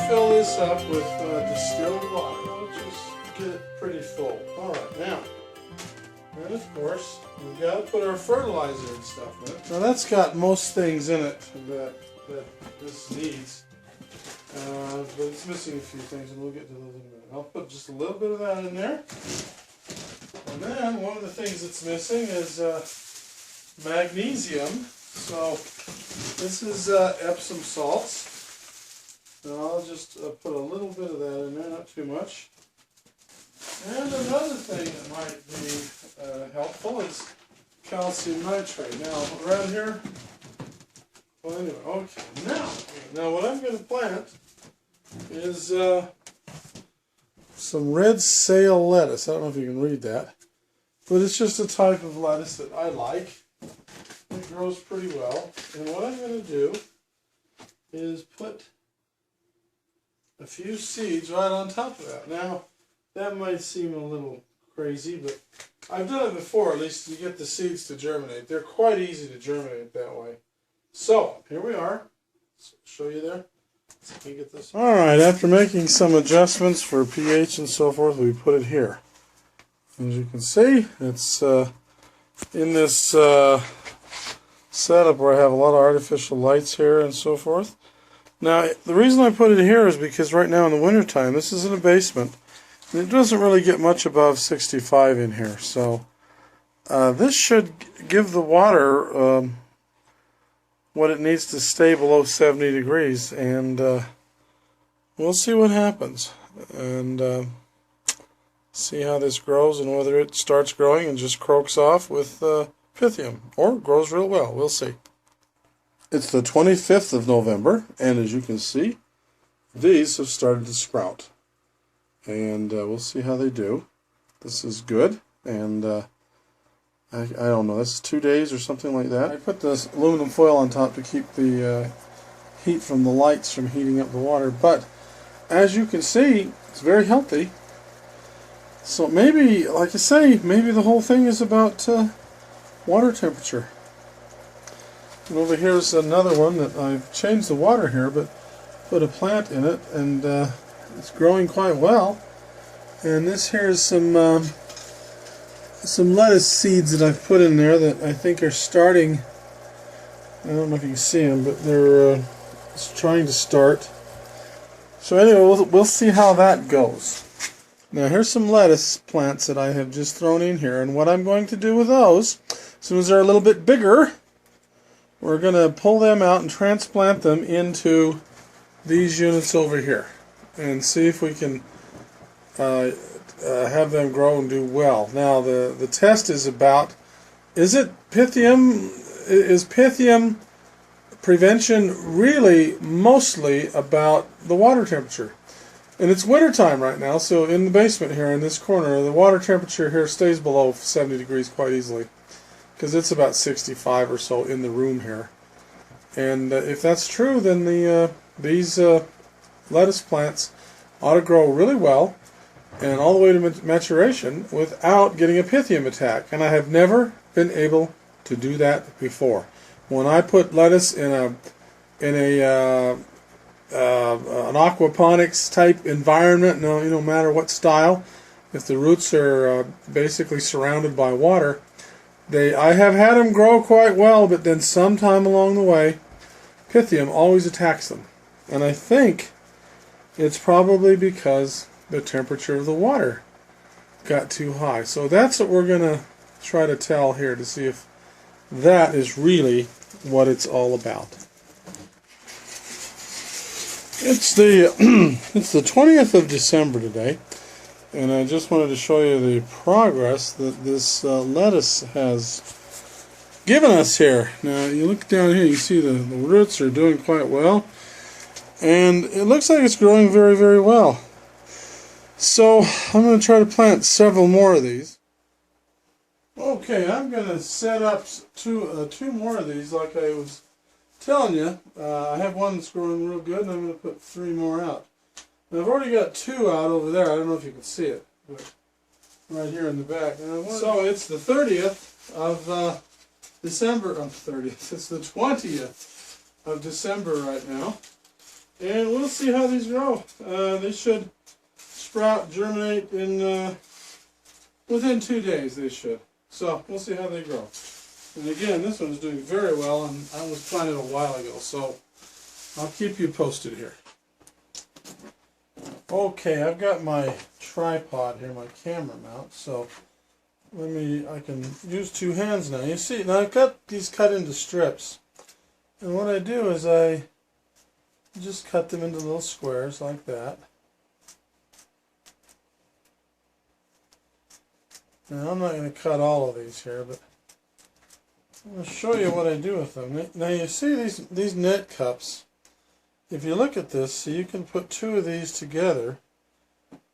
fill this up with distilled water. I'll just get it pretty full. Alright, now, and of course, we've got to put our fertilizer and stuff in it. Now that's got most things in it that this needs. But it's missing a few things, and we'll get to those in a minute. I'll put just a little bit of that in there. And then one of the things that's missing is magnesium. So this is Epsom salts. And I'll just put a little bit of that in there, not too much. And another thing that might be helpful is calcium nitrate. Now around here, well anyway, okay. Now what I'm going to plant is some red sail lettuce. I don't know if you can read that, but it's just a type of lettuce that I like. It grows pretty well. And what I'm going to do is put a few seeds right on top of that. Now, that might seem a little crazy, but I've done it before, at least to get the seeds to germinate. They're quite easy to germinate that way. So, here we are. Show you there. Let me get this. Alright, after making some adjustments for pH and so forth, we put it here. As you can see, it's in this setup where I have a lot of artificial lights here and so forth. Now, the reason I put it here is because right now in the wintertime, this is in a basement, and it doesn't really get much above 65 in here. So, this should give the water what it needs to stay below 70 degrees, and we'll see what happens, and see how this grows, and whether it starts growing and just croaks off with pythium, or grows real well. We'll see. It's the 25th of November, and as you can see, these have started to sprout, and we'll see how they do. This is good, and I don't know, this is 2 days or something like that. I put this aluminum foil on top to keep the heat from the lights from heating up the water, but as you can see, it's very healthy. So maybe, like I say, maybe the whole thing is about water temperature. And over here's another one that I've changed the water here, but put a plant in it, and it's growing quite well. And this here is some lettuce seeds that I've put in there that I think are starting. I don't know if you can see them, but they're trying to start. So anyway, we'll see how that goes. Now here's some lettuce plants that I have just thrown in here, and what I'm going to do with those, as soon as they're a little bit bigger, we're going to pull them out and transplant them into these units over here and see if we can have them grow and do well. Now the test is about, is pythium prevention really mostly about the water temperature? And it's winter time right now, so in the basement here in this corner, the water temperature here stays below 70 degrees quite easily, because it's about 65 or so in the room here. And if that's true, then these lettuce plants ought to grow really well and all the way to maturation without getting a pythium attack. And I have never been able to do that before. When I put lettuce in an aquaponics type environment, no matter what style, if the roots are basically surrounded by water, I have had them grow quite well, but then sometime along the way, pythium always attacks them. And I think it's probably because the temperature of the water got too high. So that's what we're going to try to tell here to see if that is really what it's all about. It's the 20th of December today, and I just wanted to show you the progress that this lettuce has given us here. Now you look down here, you see the roots are doing quite well, and it looks like it's growing very, very well. So I'm going to try to plant several more of these. Okay, I'm going to set up two more of these like I was telling you. I have one that's growing real good, and I'm going to put 3 more out. Now, I've already got 2 out over there. I don't know if you can see it, but right here in the back. So it's the 30th of December. It's the 20th of December right now, And we'll see how these grow. They should sprout, germinate in within 2 days. They should. So we'll see how they grow. And again, this one's doing very well, and I was planted a while ago, so I'll keep you posted here. Okay, I've got my tripod here, my camera mount, so I can use 2 hands now. You see, now I've got these cut into strips. And what I do is I just cut them into little squares like that. Now I'm not going to cut all of these here, but I'm going to show you what I do with them. Now you see these net cups. If you look at this, so you can put 2 of these together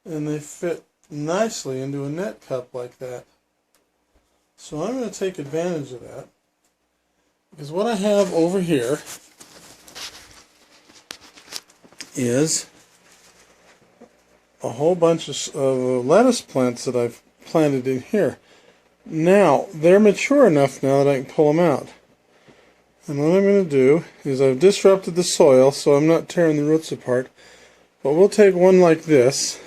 and they fit nicely into a net cup like that. So I'm going to take advantage of that, because what I have over here is a whole bunch of lettuce plants that I've planted in here. Now, they're mature enough now that I can pull them out. And what I'm going to do is I've disrupted the soil so I'm not tearing the roots apart. But we'll take one like this,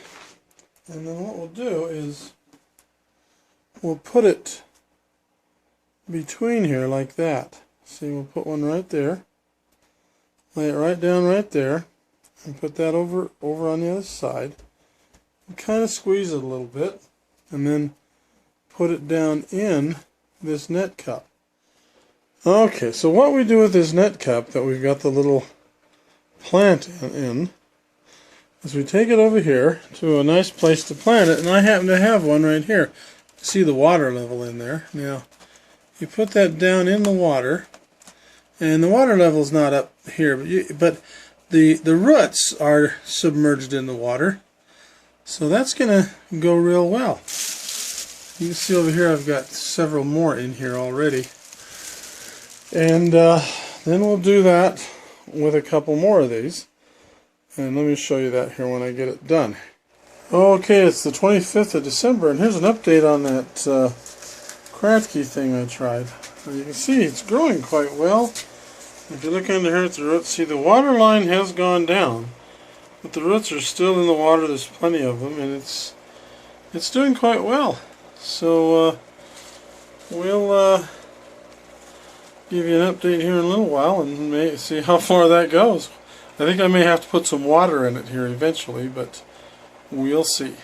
and then what we'll do is we'll put it between here like that. See, we'll put one right there, lay it right down right there, and put that over on the other side. And kind of squeeze it a little bit, and then put it down in this net cup. Okay, so what we do with this net cup that we've got the little plant in is we take it over here to a nice place to plant it, and I happen to have one right here. See the water level in there. Now, you put that down in the water, and the water level is not up here, but the roots are submerged in the water, so that's going to go real well. You can see over here I've got several more in here already. And then we'll do that with a couple more of these. And let me show you that here when I get it done. Okay, it's the 25th of December, and here's an update on that Kratky thing I tried. And you can see it's growing quite well. If you look under here at the roots, see the water line has gone down, but the roots are still in the water. There's plenty of them, and it's doing quite well. So we'll give you an update here in a little while and may see how far that goes. I think I may have to put some water in it here eventually, but we'll see.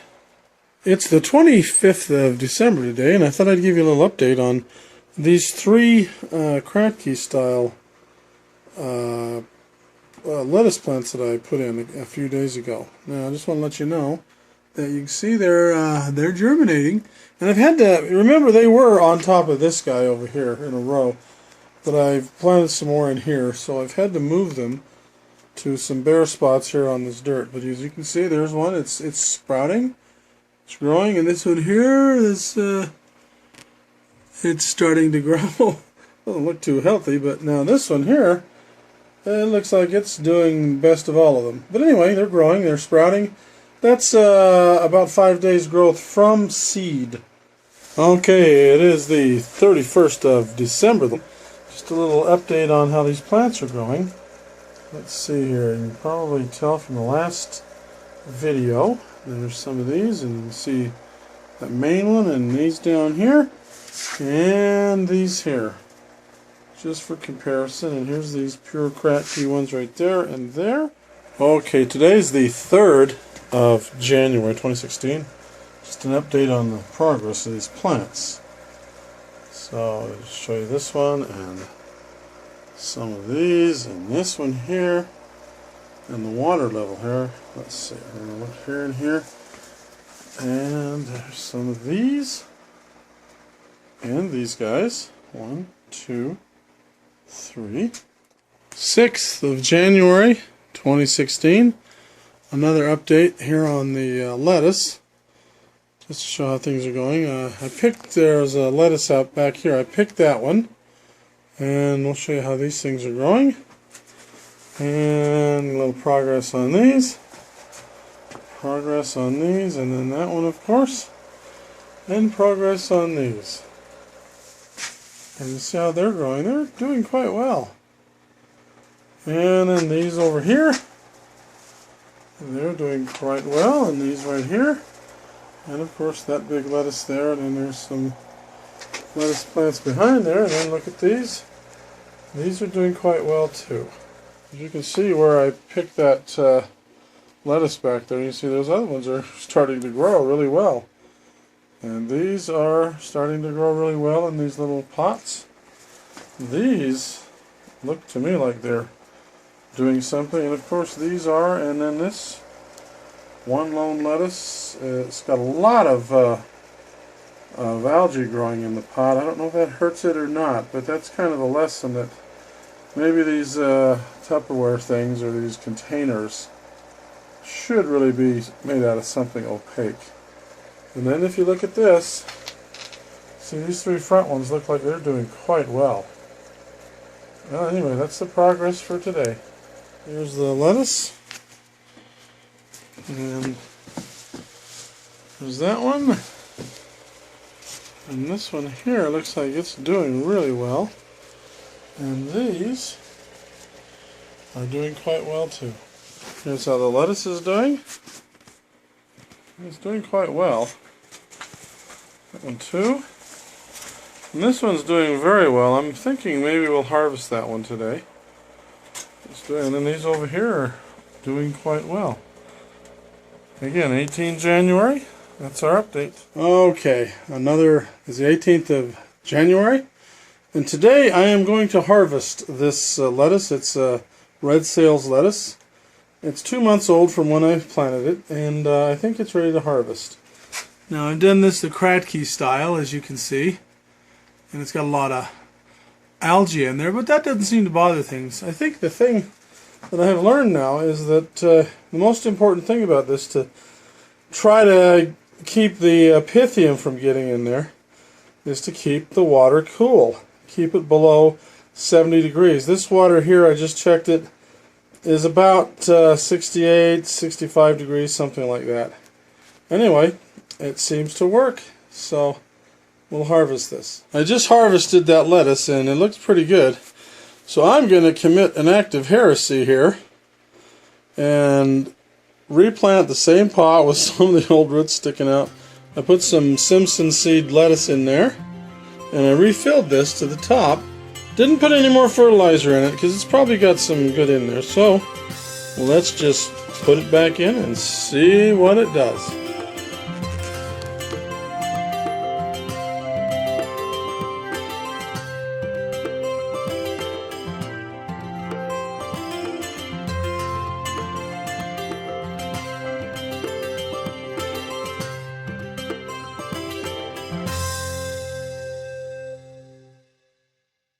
It's the 25th of December today, and I thought I'd give you a little update on these 3 Kratky style lettuce plants that I put in a few days ago. Now I just want to let you know that you can see they're germinating, and I've had to remember they were on top of this guy over here in a row, but I've planted some more in here, so I've had to move them to some bare spots here on this dirt. But as you can see, there's one. It's sprouting, it's growing, and this one here is it's starting to grow. Doesn't look too healthy, but now this one here, it looks like it's doing best of all of them. But anyway, they're growing, they're sprouting. That's about 5 days growth from seed. Okay, it is the 31st of December. Just a little update on how these plants are growing. Let's see here. You can probably tell from the last video. There's some of these, and you can see that main one and these down here, and these here. Just for comparison, and here's these pure Kratky ones right there and there. Okay, today's the 3rd of January 2016. Just an update on the progress of these plants. So I'll show you this one and some of these and this one here and the water level here. Let's see, we're going to look here and here, and there's some of these and these guys. 1, 2, 3. 6th of January 2016. Another update here on the lettuce, just to show how things are going. There's a lettuce out back here. I picked that one, and we'll show you how these things are growing. And a little progress on these. Progress on these, and then that one, of course. And progress on these. And you see how they're growing. They're doing quite well. And then these over here. And they're doing quite well, and these right here. And of course that big lettuce there, and then there's some lettuce plants behind there, and then look at these. These are doing quite well too. As you can see where I picked that lettuce back there, you see those other ones are starting to grow really well. And these are starting to grow really well in these little pots. These look to me like they're doing something, and of course these are, and then this one lone lettuce, it's got a lot of algae growing in the pot. I don't know if that hurts it or not, but that's kind of a lesson that maybe these Tupperware things or these containers should really be made out of something opaque. And then if you look at this, see these three front ones look like they're doing quite well. Well, anyway, that's the progress for today. Here's the lettuce. And there's that one. And this one here looks like it's doing really well. And these are doing quite well too. Here's how the lettuce is doing. It's doing quite well. That one too. And this one's doing very well. I'm thinking maybe we'll harvest that one today. And then these over here are doing quite well. Again, 18 January. That's our update. Okay, another is the 18th of January. And today I am going to harvest this lettuce. It's red sales lettuce. It's 2 months old from when I planted it, and I think it's ready to harvest. Now I've done this the Kratky style, as you can see, and it's got a lot of algae in there, but that doesn't seem to bother things. I think the thing that I have learned now is that the most important thing about this, to try to keep the pythium from getting in there, is to keep the water cool. Keep it below 70 degrees. This water here, I just checked it, is about 68, 65 degrees, something like that. Anyway, it seems to work, so we'll harvest this. I just harvested that lettuce and it looks pretty good. So I'm going to commit an act of heresy here and replant the same pot with some of the old roots sticking out. I put some Simpson seed lettuce in there and I refilled this to the top. Didn't put any more fertilizer in it because it's probably got some good in there. So let's just put it back in and see what it does.